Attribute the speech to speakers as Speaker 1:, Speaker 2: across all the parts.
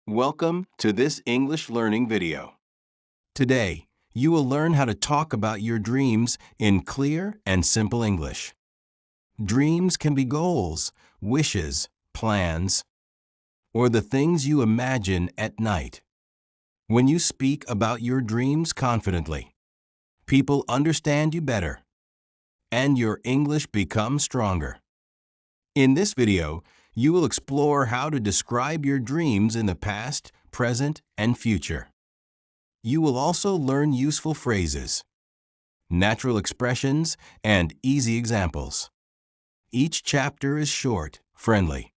Speaker 1: Welcome to this English learning video. Today, you will learn how to talk about your dreams in clear and simple English. Dreams can be goals, wishes, plans, or the things you imagine at night. When you speak about your dreams confidently, people understand you better, and your English becomes stronger. In this video, you will explore how to describe your dreams in the past, present, and future. You will also learn useful phrases, natural expressions, and easy examples. Each chapter is short, friendly,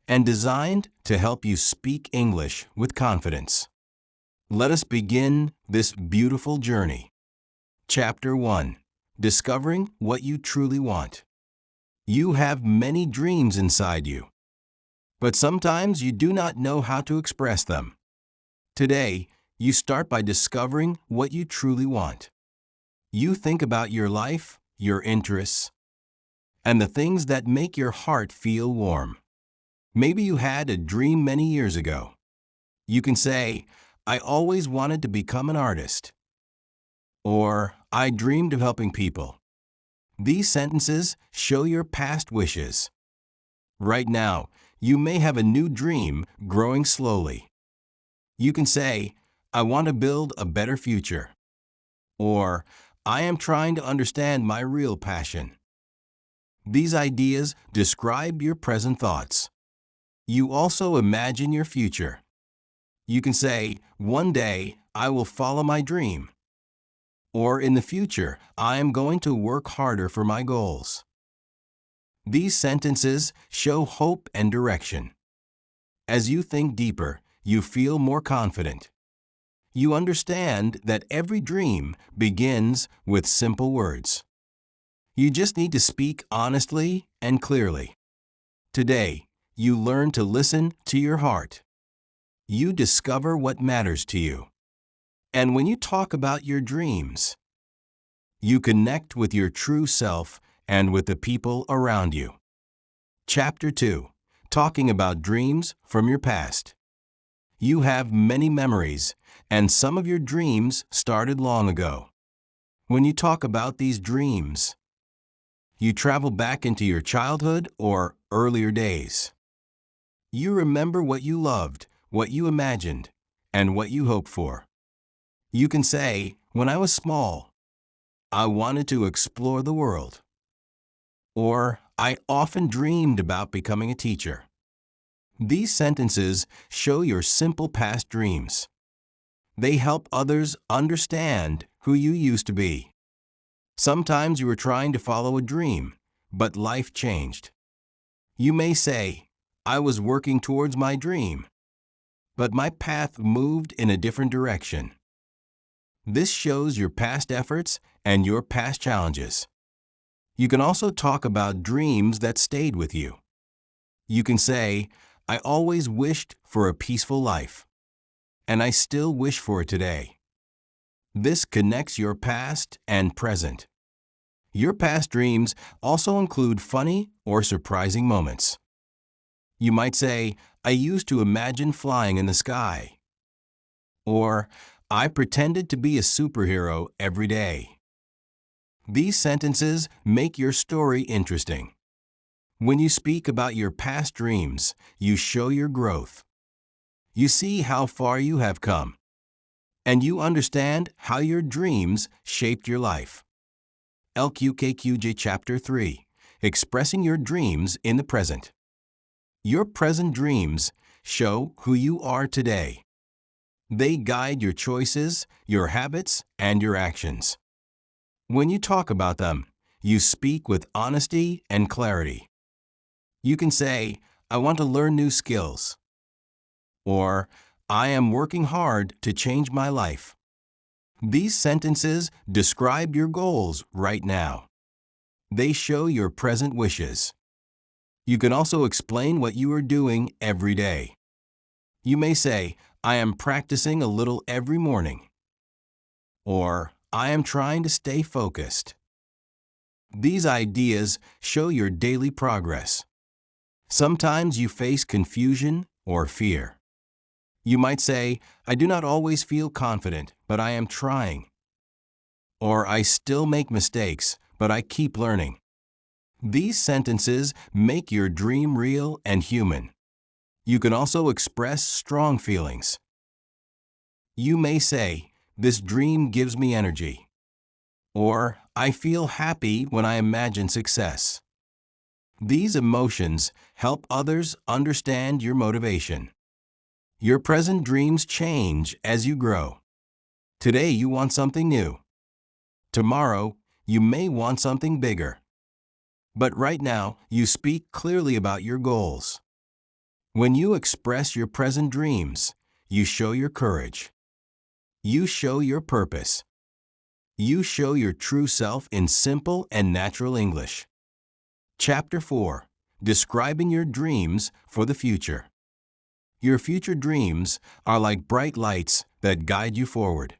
Speaker 1: and designed to help you speak English with confidence. Let us begin this beautiful journey. Chapter 1. Discovering what you truly want. You have many dreams inside you, but sometimes you do not know how to express them. Today, you start by discovering what you truly want. You think about your life, your interests, and the things that make your heart feel warm. Maybe you had a dream many years ago. You can say, "I always wanted to become an artist," or "I dreamed of helping people." These sentences show your past wishes. Right now, you may have a new dream growing slowly. You can say, "I want to build a better future," or "I am trying to understand my real passion." These ideas describe your present thoughts. You also imagine your future. You can say, "One day, I will follow my dream," or "In the future, I am going to work harder for my goals." These sentences show hope and direction. As you think deeper, you feel more confident. You understand that every dream begins with simple words. You just need to speak honestly and clearly. Today, you learn to listen to your heart. You discover what matters to you. And when you talk about your dreams, you connect with your true self and with the people around you. Chapter 2. Talking about dreams from your past. You have many memories, and some of your dreams started long ago. When you talk about these dreams, you travel back into your childhood or earlier days. You remember what you loved, what you imagined, and what you hoped for. You can say, "When I was small, I wanted to explore the world," or "I often dreamed about becoming a teacher." These sentences show your simple past dreams. They help others understand who you used to be. Sometimes you were trying to follow a dream, but life changed. You may say, "I was working towards my dream, but my path moved in a different direction." This shows your past efforts and your past challenges. You can also talk about dreams that stayed with you. You can say, "I always wished for a peaceful life, and I still wish for it today." This connects your past and present. Your past dreams also include funny or surprising moments. You might say, "I used to imagine flying in the sky," or "I pretended to be a superhero every day." These sentences make your story interesting. When you speak about your past dreams, you show your growth. You see how far you have come, and you understand how your dreams shaped your life. LQKQJ Chapter 3. Expressing your dreams in the present. Your present dreams show who you are today. They guide your choices, your habits, and your actions. When you talk about them, you speak with honesty and clarity. You can say, "I want to learn new skills," or "I am working hard to change my life." These sentences describe your goals right now. They show your present wishes. You can also explain what you are doing every day. You may say, "I am practicing a little every morning," or "I am trying to stay focused." These ideas show your daily progress. Sometimes you face confusion or fear. You might say, I do not always feel confident, but I am trying. Or I still make mistakes, but I keep learning. These sentences make your dream real and human. You can also express strong feelings. You may say, this dream gives me energy. Or, I feel happy when I imagine success. These emotions help others understand your motivation. Your present dreams change as you grow. Today you want something new. Tomorrow, you may want something bigger. But right now, you speak clearly about your goals. When you express your present dreams, you show your courage. You show your purpose. You show your true self in simple and natural English. Chapter 4. Describing your dreams for the future. Your future dreams are like bright lights that guide you forward.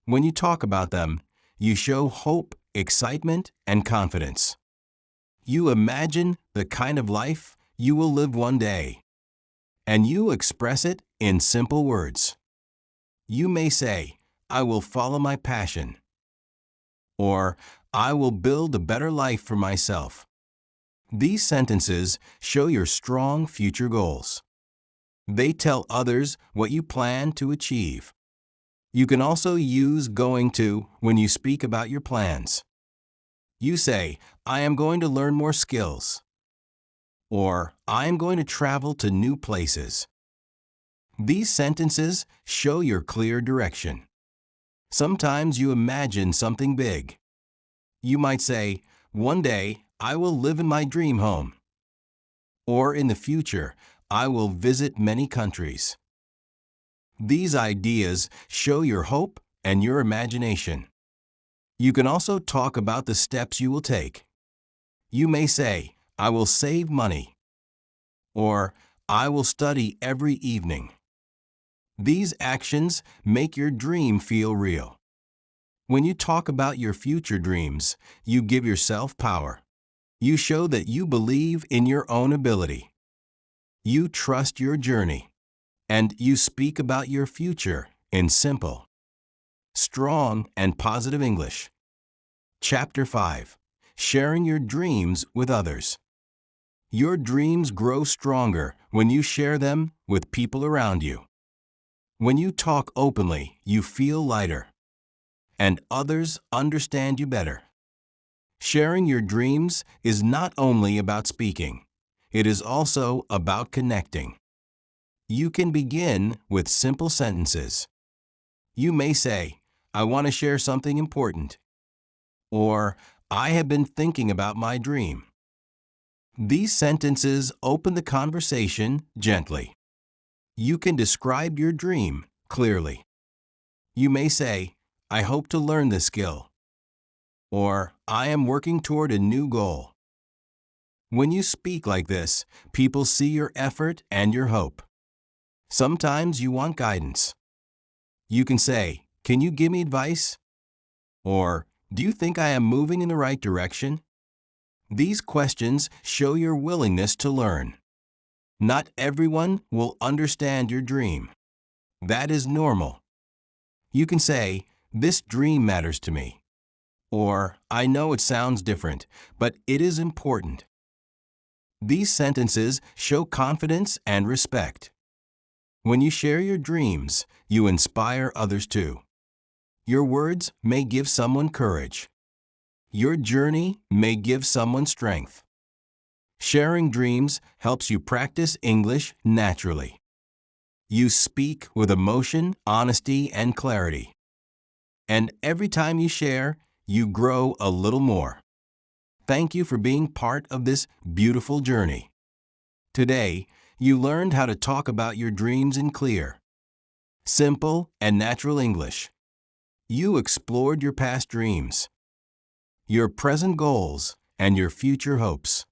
Speaker 1: When you talk about them, you show hope, excitement, and confidence. You imagine the kind of life you will live one day, and you express it in simple words. You may say, I will follow my passion, or I will build a better life for myself. These sentences show your strong future goals. They tell others what you plan to achieve. You can also use going to when you speak about your plans. You say, I am going to learn more skills. Or, I am going to travel to new places. These sentences show your clear direction. Sometimes you imagine something big. You might say, one day I will live in my dream home. Or in the future, I will visit many countries. These ideas show your hope and your imagination. You can also talk about the steps you will take. You may say, I will save money. Or, I will study every evening. These actions make your dream feel real. When you talk about your future dreams, you give yourself power. You show that you believe in your own ability. You trust your journey. And you speak about your future in simple, strong, and positive English. Chapter 5. Sharing your dreams with others. Your dreams grow stronger when you share them with people around you. When you talk openly, you feel lighter, and others understand you better. Sharing your dreams is not only about speaking, it is also about connecting. You can begin with simple sentences. You may say, I want to share something important. Or, I have been thinking about my dream. These sentences open the conversation gently. You can describe your dream clearly. You may say, I hope to learn this skill. Or, I am working toward a new goal. When you speak like this, people see your effort and your hope. Sometimes you want guidance. You can say, can you give me advice? Or, do you think I am moving in the right direction? These questions show your willingness to learn. Not everyone will understand your dream. That is normal. You can say, this dream matters to me. Or, I know it sounds different, but it is important. These sentences show confidence and respect. When you share your dreams, you inspire others too. Your words may give someone courage. Your journey may give someone strength. Sharing dreams helps you practice English naturally. You speak with emotion, honesty, and clarity. And every time you share, you grow a little more. Thank you for being part of this beautiful journey. Today, you learned how to talk about your dreams in clear, simple, and natural English. You explored your past dreams, your present goals, and your future hopes.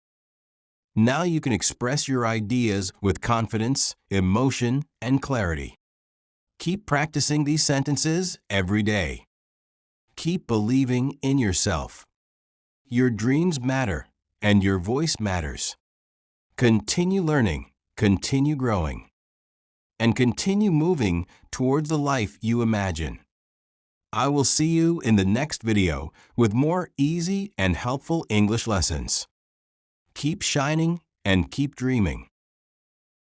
Speaker 1: Now you can express your ideas with confidence, emotion, and clarity. Keep practicing these sentences every day. Keep believing in yourself. Your dreams matter, and your voice matters. Continue learning, continue growing. and continue moving towards the life you imagine. I will see you in the next video with more easy and helpful English lessons. Keep shining and keep dreaming.